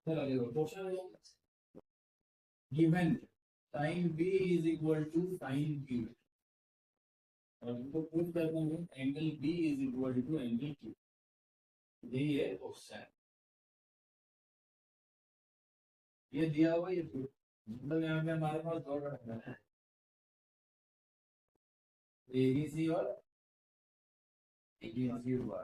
चलो देखो question given sin B is equal to sin Q और इनको प्रूव करना है angle B is equal to angle Q। यही है क्वेश्चन, ये दिया हुआ ये प्रूफ। मतलब यहाँ पे हमारे पास दो रखना है ABC और ABC हुआ।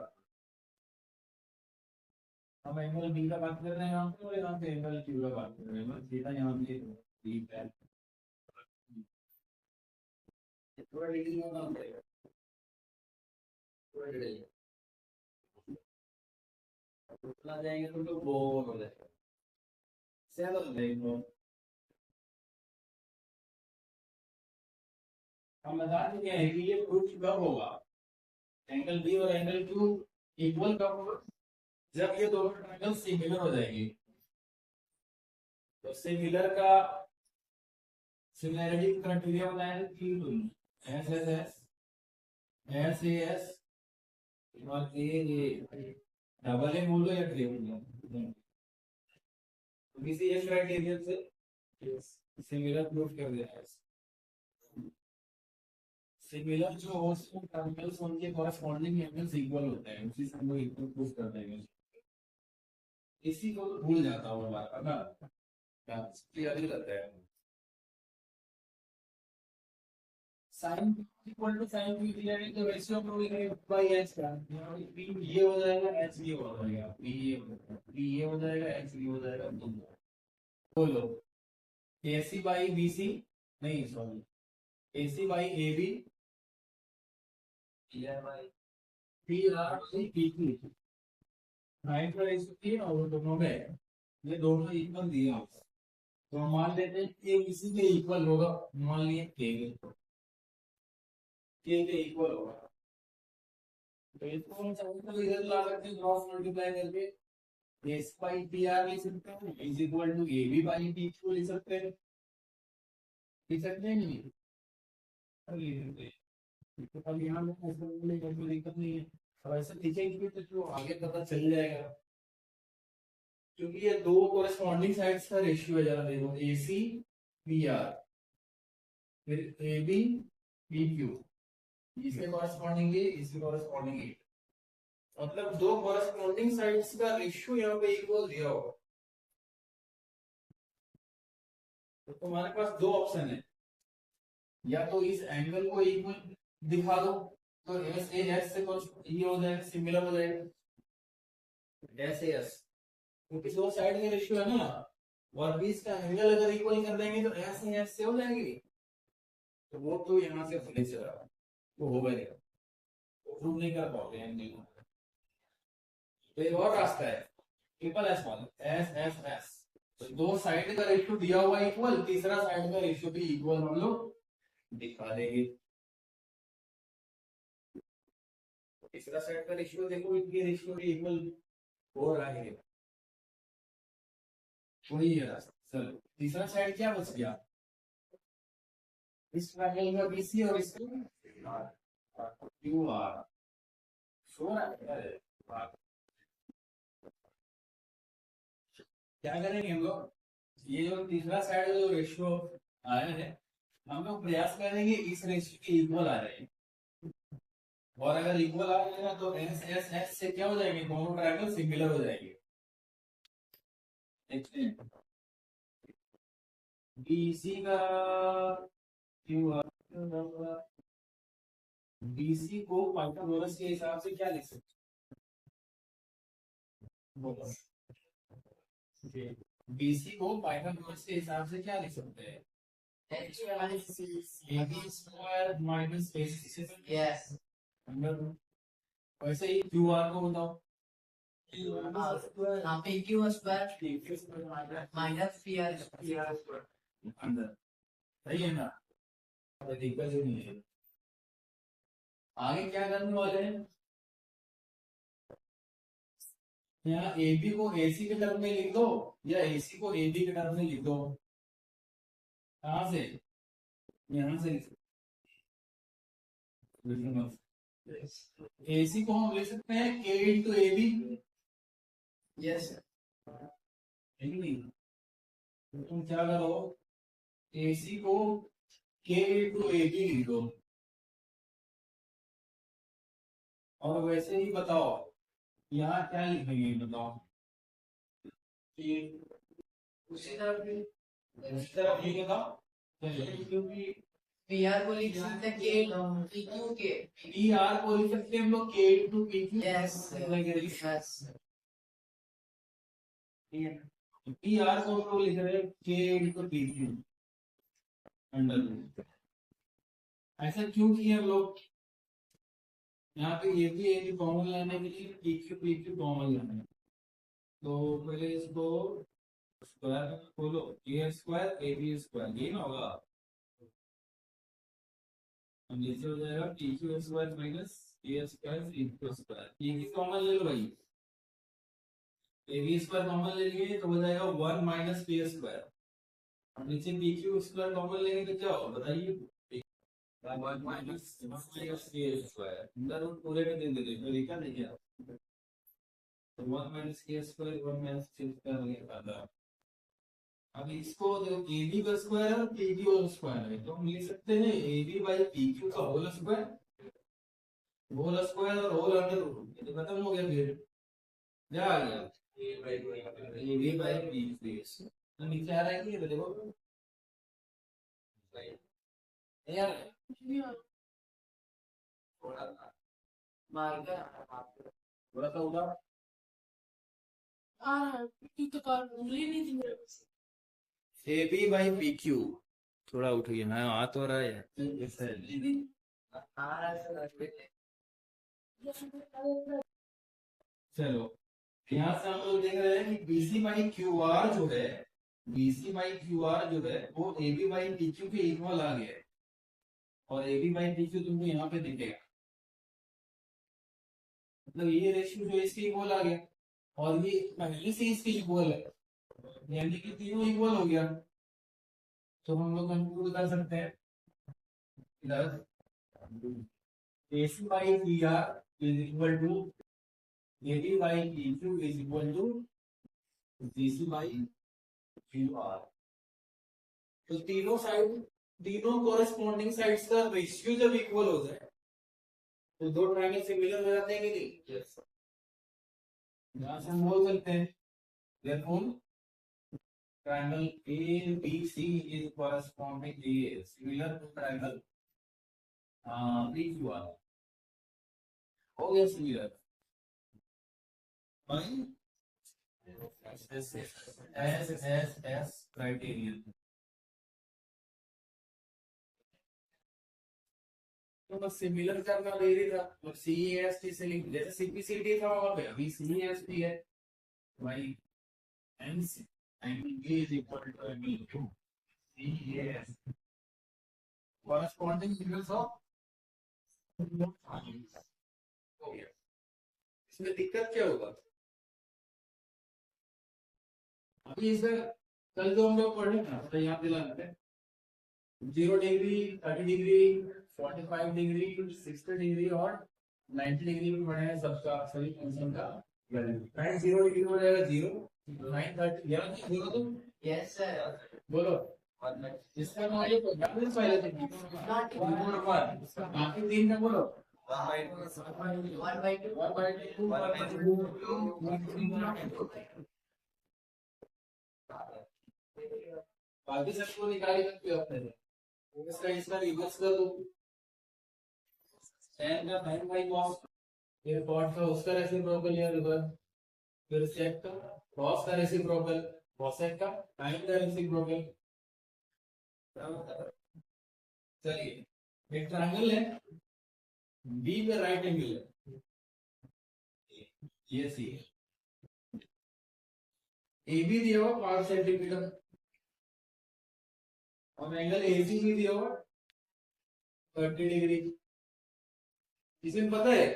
हम एंगल B का बात कर रहे हैं यहाँ पे और यहाँ पे एंगल Q का बात कर रहे हैं। थीटा यहाँ पे डीप है, थोड़ा डिग्री में काम करेगा, थोड़ा डिग्री उतना जाएंगे तो बोर हो जाएगा। चलो देखो हम बता चुके हैं कि ये प्रूफ कब होगा, एंगल बी और एंगल क्यू इक्वल कब होगा, जब ये दोनों ट्रायंगल सिमिलर हो जाएंगे। तो सिमिलर का सिमिलरिटी क्राइटेरिया बताया है कि S S S S A S और ए डबल ए बोलो या ट्रिपल बोलो, किसी एक क्राइटेरिया से सिमिलर प्रूफ कर देना है। सिमिलर जो हो उसको ट्रायंगल्स उनके कॉरेस्पॉन्डिंग एंगल्स इक्वल होते हैं, उसी से हम लोग इक्वल प्रूफ कर देंगे। इसी को भूल जाता हूँ बार ना, क्लियर नहीं रहता है। sin equal to sin b clear है, तो रेशियो प्रूव करेंगे बाय h का, b ये हो जाएगा h ये हो जाएगा, b ये हो जाएगा h ये हो जाएगा। बोलो AC बाई BC नहीं sorry AC by AB PR by PQ nine का रेशियो 3 और दोनों में ये दोनों इक्वल दिया होगा, तो मान लेते हैं कि इसी के इक्वल होगा। मान लिए के इक्वल होगा, तो इसको हम चाहें तो इधर ला सकते हैं क्रॉस मल्टीप्लाई करके एस बाई पी आर लिख सकते हैं is equal to A B by T Q लिख सकते हैं, लिख सकते हैं नहीं तो अब यहाँ में कोई दिक्कत नहीं है। और ऐसे लिखेंगे भी तो आगे पता चल जाएगा, क्योंकि ये दो कोरेस्पॉन्डिंग साइड्स का रेशियो है। जरा देखो ए सी पी आर फिर ए बी पी क्यू, इसके कॉरेस्पॉन्डिंग ये इसके कॉरेस्पॉन्डिंग ये, मतलब दो कॉरेस्पॉन्डिंग साइड्स का रेशियो यहाँ पे इक्वल दिया होगा। तो तुम्हारे पास दो ऑप्शन है, या तो इस एंगल को इक्वल दिखा दो तो एस ए एस से ये हो जाएगा, सिमिलर हो जाएगा एस ए एस, क्योंकि दो साइड का रेशियो है ना, और बीच का एंगल अगर इक्वल कर देंगे तो एस ए एस से हो जाएगी। तो वो तो यहाँ से होने चला वो होगा नहीं, प्रूव नहीं कर पाओगे एंगल को। तो एक और रास्ता है ट्रिपल एस वाला एस एस एस, तो दो साइड का रेशियो दिया हुआ इक्वल, तीसरा साइड का रेशियो भी इक्वल हम लोग दिखा देंगे। तीसरा साइड का रेशियो देखो, इनके रेशियो भी इक्वल हो रहा है, वही है रास्ता। चलो तीसरा साइड क्या बच गया, इस ट्रायंगल का बीसी और इसका क्यू आर, सो रहा है क्या करेंगे हम लोग, ये जो तीसरा साइड जो रेशियो आया है हम लोग प्रयास करेंगे इस रेशियो के इक्वल आ रहे हैं, और अगर इक्वल आ जाएगा तो एस एस एस से क्या हो जाएंगे, दोनों ट्रायंगल सिमिलर हो जाएंगे। बीसी का क्यू आर, बीसी को पाइथागोरस के हिसाब से क्या लिख सकते हैं, बीसी को पाइथागोरस के हिसाब से क्या लिख सकते हैं, AB square minus AC yes, वैसे ही क्यू आर को बताओ, PQ square minus PR square अंदर, सही है ना, दिक्कत नहीं है। आगे क्या करने वाले हैं, यहाँ AB को AC के टर्म में लिख दो या AC को AB के टर्म में लिख दो, कहां से, यहाँ से AC को हम लिख सकते हैं K इंटू AB, यस है कि नहीं? तो तुम क्या करो, AC को K टू AB लिख दो, और वैसे ही बताओ यहाँ क्या लिखेंगे बताओ। उसी तरफ भी, उसी तरफ ये बताओ। क्योंकि PR को लिख सकते हैं K PQ के PR को लिख सकते हैं हम लोग K to PQ। Yes yes PR को हम लोग लिख रहे हैं K टू PQ अंडर। ऐसा क्यों किए हम लोग? यहाँ पे ये भी कॉमन लाने के लिए PQ कॉमन लाना है। तो पहले इसको स्क्वायर खोलो, A स्क्वायर AB स्क्वायर, ये ना होगा, नीचे हो जाएगा PQ square minus A square equal square. ये कॉमन ले लो भाई, AB स्क्वायर कॉमन ले लिए तो हो जाएगा 1 माइनस P स्क्वायर। अब नीचे PQ स्क्वायर कॉमन लेंगे तो क्या होगा बताइए? 1 माइनस P स्क्वायर, अंदर रूट पूरे में दे देंगे, तो लिखा नहीं है तो 1 minus K square 1 minus P square लिखा। अब इसको देखो AB का स्क्वायर और PQ का स्क्वायर है, तो हम लिख सकते हैं AB बाई PQ का होल स्क्वायर, होल स्क्वायर और होल अंडर रूट, ये तो खत्म हो गया। फिर क्या आ गया? AB by PQ। तो नीचे आ रहा है कि ये देखो यार, थोड़ा सा उधर AB बाई PQ, थोड़ा उठ गया ना, हाथ हो रहा है चलो यहाँ से हम लोग देख रहे हैं कि BC बाई QR जो है, BC बाई QR जो है वो AB बाई PQ के इक्वल आ गया है, और AB बाई PQ तुमको यहाँ पे दिखेगा, मतलब ये रेशियो जो इसके इक्वल आ गया, और ये पहले से इसके इक्वल है, यानी कि तीनों इक्वल हो गया। तो हम लोग कंक्लूड कर सकते हैं AC by PR is equal to AB by PQ is equal to BC by QR। तो तीनों साइड, तीनों कोरेस्पॉन्डिंग साइड्स का रेशियो जब इक्वल हो जाए तो दो ट्रायंगल सिमिलर हो जाते हैं कि नहीं? यस। यहां से हम बोल सकते हैं therefore triangle ABC is corresponding is similar to triangle PQR। हो गया सिमिलर by SSS criterion। तो बस सिमिलर करना दे रही था, तो CEST से लिख, जैसे CPCT था और अभी CEST है भाई, MC angle A is equal to angle Q, CEST corresponding angles of हो गया। इसमें दिक्कत क्या होगा? अभी इसमें कल जो हम लोग पढ़े ना, तो याद दिलाना है, 0 डिग्री 30 डिग्री 45 डिग्री 60 डिग्री और 90 डिग्री में पढ़े हैं सबका, सभी फंक्शन का वैल्यू। 0 डिग्री हो जाएगा 0, 930 याद है 0 तो यस सर बोलो इसका मतलब तो याद है पहले से बाकी तीन का बोलो 1/2 बाकी सबको निकाल सकते हो अपने से, इसका रिवर्स कर दो, tan का sin बाई cos, फिर cot का उसका रेसिप्रोकल या रिवर्स, फिर sec का cos का रेसिप्रोकल, cosec का sin का रेसिप्रोकल। चलिए एक ट्रायंगल है, बी पे राइट एंगल है, ये सी ए बी दिया हुआ 5 सेंटीमीटर और एंगल एसी भी दिया हुआ 30 डिग्री। इसमें पता है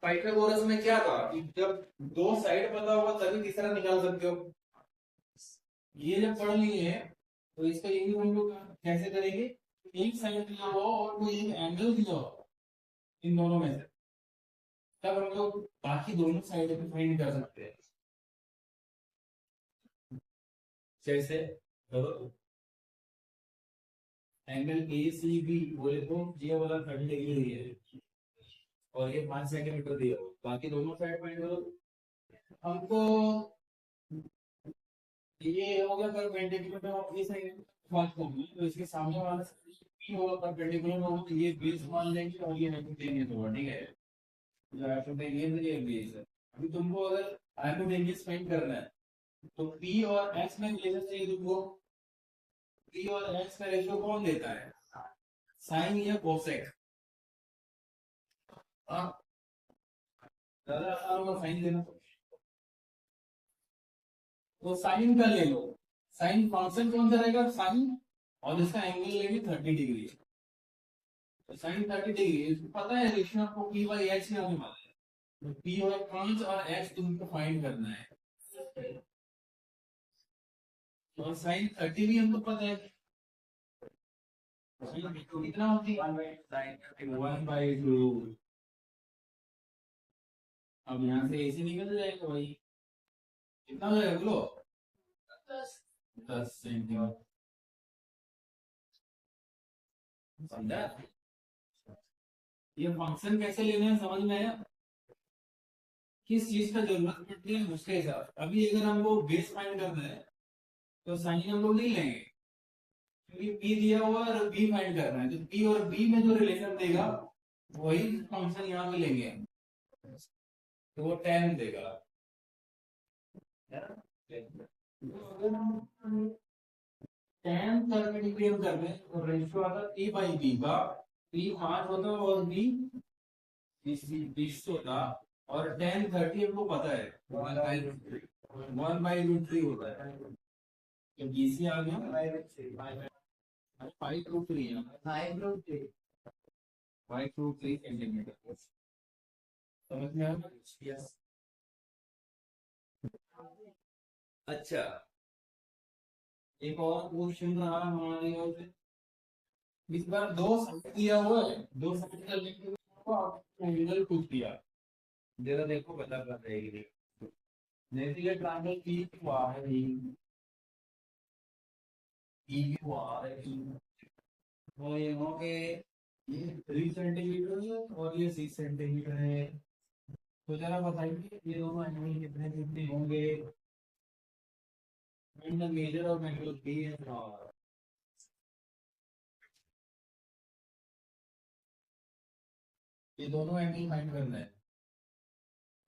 पाइथागोरस में क्या था कि जब दो साइड पता होगा तभी तीसरा निकाल सकते हो। ये जब पढ़ लिए हैं तो इसका ये भी हम लोग कैसे करेंगे, एक साइड दिया हुआ और कोई एक एंगल दिया हुआ इन दोनों में से, तब हम लोग बाकी दोनों साइड पे फाइंड कर सकते हैं। जैसे करो एंगल ए सी बी बोले तो ये वाला 30 डिग्री है और ये 5 सेंटीमीटर दिया हो, बाकी दोनों साइड पॉइंट करो। हमको ये हो गया परपेंडिकुलर ऑफ ये साइड बात होगी, तो इसके सामने वाला पी होगा परपेंडिकुलर होगा, तो ये बेस मान लेंगे और ये हाइपोटेनियस होगा, ठीक है। जो हाइपोटेनियस है ये बेस है। अभी तुमको अगर हाइपोटेनियस फाइंड करना है तो पी और एक्स में रिलेशन चाहिए तुमको। पी और एक्स का रेशियो कौन देता है, साइन या कोसेक? हाँ, ज्यादा आसान होगा साइन देना, तो साइन का ले लो। साइन फंक्शन कौन सा रहेगा, साइन, और इसका एंगल लेंगे 30 डिग्री। तो साइन 30 डिग्री, इसको पता है रेशियो आपको पी बाई एच में आने वाला है, तो पी और 5 और एच तुमको फाइंड करना है। और साइन 30 भी हमको पता है कितना होती है 1/2। अब यहाँ से ऐसे निकल जाएगा भाई, कितना हो जाएगा बोलो, 10 सेंटीमीटर। समझा? ये फंक्शन कैसे लेना है समझ में आया, किस चीज का जरूरत पड़ती है उसके हिसाब। अभी अगर हमको बेस फाइंड करना है तो साइन हम लोग नहीं लेंगे, क्योंकि पी दिया हुआ और बी फाइंड करना है, तो पी और बी में जो रिलेशन देगा वही फंक्शन यहाँ पे लेंगे, तो वो tan देगा। tan 30 डिग्री हम कर रहे हैं तो रेशियो आता है p बाई b का, p 5 होता है और b 20 होता, और tan 30 हमको पता है 1/√3 होता है, तो bc आ गया 5√3 है, 5√3 सेंटीमीटर। समझ में आया? यस। अच्छा, एक और क्वेश्चन रहा हमारे ओर से, इस बार दो साइड दिया हुआ है, दो साइड का लिख एंगल पूछ दिया, जरा देखो बता कर रहेगी। जैसे ये ट्रायंगल पी क्यू आर है, पी क्यू आर है, तो ये होंगे ये 3 सेंटीमीटर और ये 6 सेंटीमीटर है, तो जरा बताइए ये दोनों एंगल कितने कितने होंगे, मेजर और एंगल बी एंड आर। ये दोनों एंगल फाइंड करना है,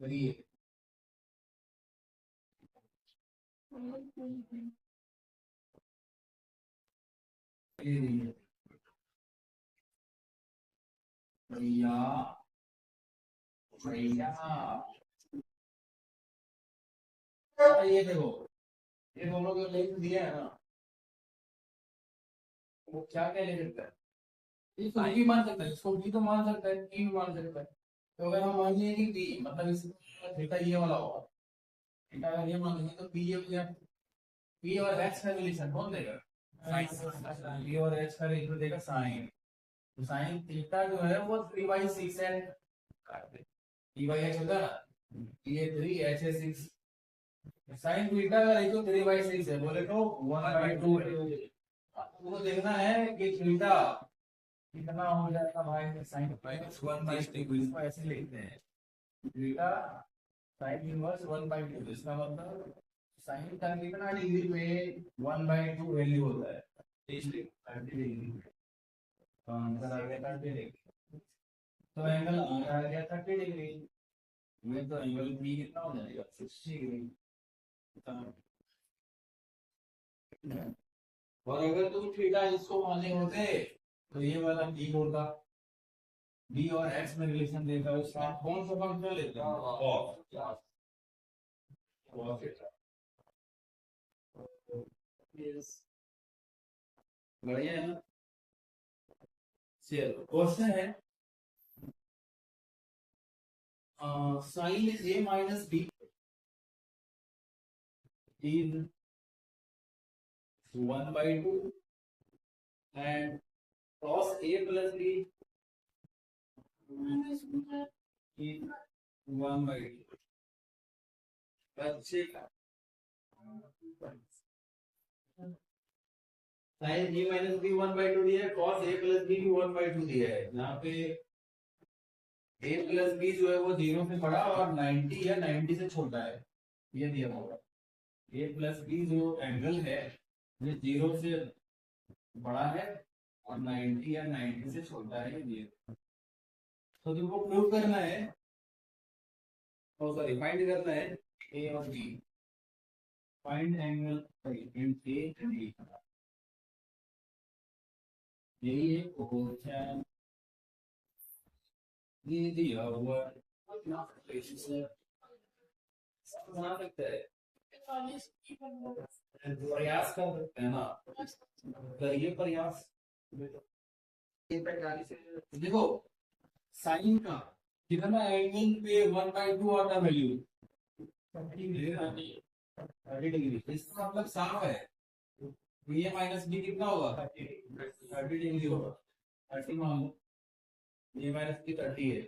करिए। भैया भैया ये देखो, ये दोनों जो लेंथ दिया है ना, वो क्या क्या ले सकता है, ये तो भी मान सकता है, इसको भी तो मान सकता है, भी मान सकता है। तो अगर हम मान लिए कि बी मतलब इसका थीटा ये वाला होगा, थीटा अगर ये मान लेंगे तो बी ये हो गया, बी और एच का रिलेशन कौन देगा, साइन। बी और एच का रेशियो देगा साइन, तो साइन थीटा जो है वो 3/6 है, बी बाई एच होगा ना, ये 3 एच है 6, साइन थीटा का रेशियो 3/6 है, बोले तो 1/2 है। आपको देखना है कि थीटा कितना हो जाएगा भाई, साइन -1/2, इसको ऐसे लिखते हैं थीटा साइन इनवर्स 1/2, इसका मतलब साइन का कितना डिग्री में 1/2 वैल्यू होता है, 30 डिग्री, तो आंसर आ गया 30 डिग्री। तो एंगल आ गया 30 डिग्री में, तो एंगल बी कितना हो जाएगा 60 डिग्री। और अगर तुम थीटा इसको माने होते तो ये वाला बी होता, बी और एक्स में रिलेशन देता है, उसका कौन सा फंक्शन लेते हैं, कॉस, कॉस थीटा। यस, बढ़िया है ना। चलो क्वेश्चन है, sine A minus B is 1/2 and cos a plus b is 1/2। बच्चे साइन ए माइनस बी 1/2 दिया है, कॉस ए प्लस बी भी 1/2 दिया है। यहाँ पे ए प्लस बी जो है वो 0 से बड़ा और 90 या 90 से छोटा है, ये दिया होगा। ए प्लस बी जो एंगल है ये 0 से बड़ा है और 90 या 90 से छोटा है, ये तो तुमको प्रूव करना है, सॉरी फाइंड करना है ए और B. Find angle in A and B, यही है क्वेश्चन, ये दिया हुआ बना सकते हैं, प्रयास कर सकते हैं ना, करिए प्रयास। देखो साइन का कितना एंगल पे 1/2 आता वैल्यू 30 डिग्री, इसका मतलब साफ है ए माइनस बी कितना होगा 30 डिग्री होगा। 30 मान लो, ए माइनस बी 30 है।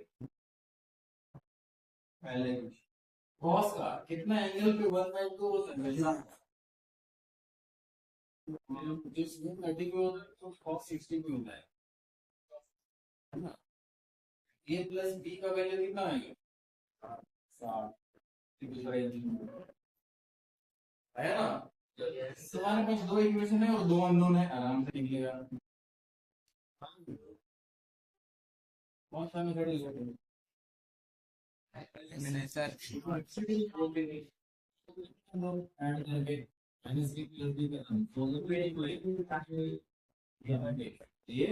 पहले कॉस का कितना एंगल पे 1/2 होता है, जिस 30 पे होता है तो कॉस 60 पे होता है ना। ए प्लस बी का वैल्यू कितना आएगा 60 है ना। तुम्हारे पास दो इक्वेशन है और दो अननोन है, आराम से निकलेगा। कौन सा मेथड यूज करेंगे मैंने सर ऐड करके माइनस बी प्लस बी का दोनों पे ये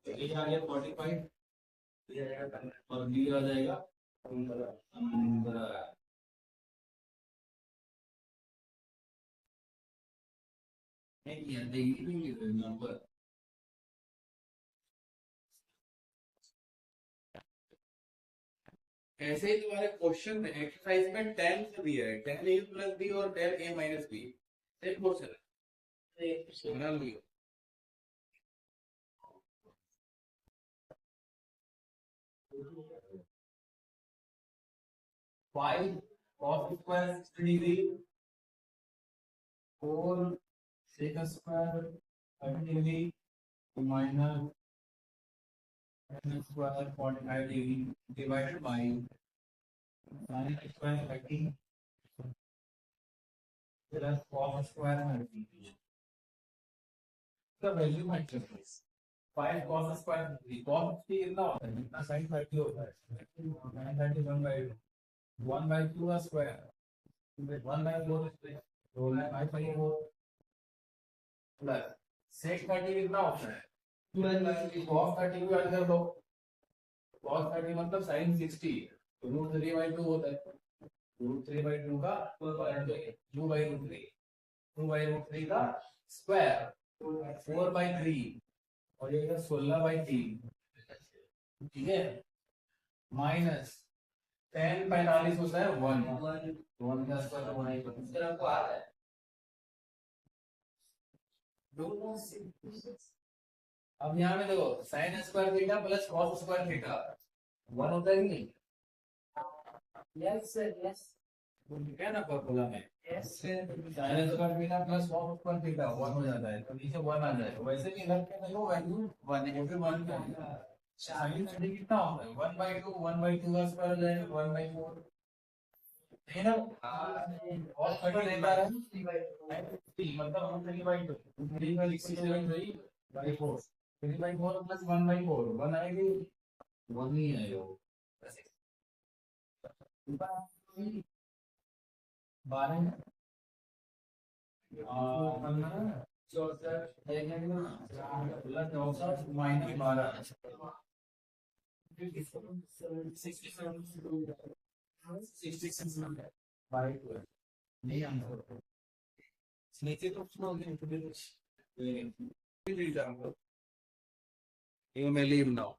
ए आ गया 45 और बी आ जाएगा 15। नहीं नंबर ऐसे ही तुम्हारे क्वेश्चन एक्सरसाइज में 10 से दिया है, 10 ए प्लस बी और 10 ए माइनस बी, एक क्वेश्चन है बना लियो। Five cos square 60 degree, 4 sec square 30 degree minus square 45 degree divided by sine square 30 plus cos square 30 का वैल्यू फाइंड करते हैं। 5 cos स्क्वायर 30, cos 30 कितना होता है, जितना sin 30 होता है 9 30 1/2 का स्क्वायर 1/4 तो 5/4 प्लस sec 30 कितना होता है 2 cos 30 भी ऐड कर दो, cos 30 मतलब sin 60 तो √3/2 होता है, √3/2 का 2/√3 का स्क्वायर 4/3 और ये 16/3, ठीक है, माइनस 10 45 होता है 1 का स्क्वायर 1 आपको आ रहा है। अब यहाँ में देखो sine square theta plus cos square theta 1 होता है कि नहीं, Yes, sir. Yes. क्या ना फॉर्मूला में Yes, sir. Sine square theta plus cos square theta 1 हो जाता है, तो नीचे 1 आ जाएगा। वैसे भी इधर के देखो वैल्यू 1 है, फिर 1 का साइन 30 कितना होता है 1/2 1/2 का स्क्वायर हो जाएगा 1/4 है ना, और 30 लेता है 3 मतलब 3/2 3 का 67/4 3/4 प्लस 1/4 1 आएगी 1 ही आएगा 12 प्लस 64 माइनस 12 नहीं आंसर नीचे तो सुनोगे ये मैं लीव नाउ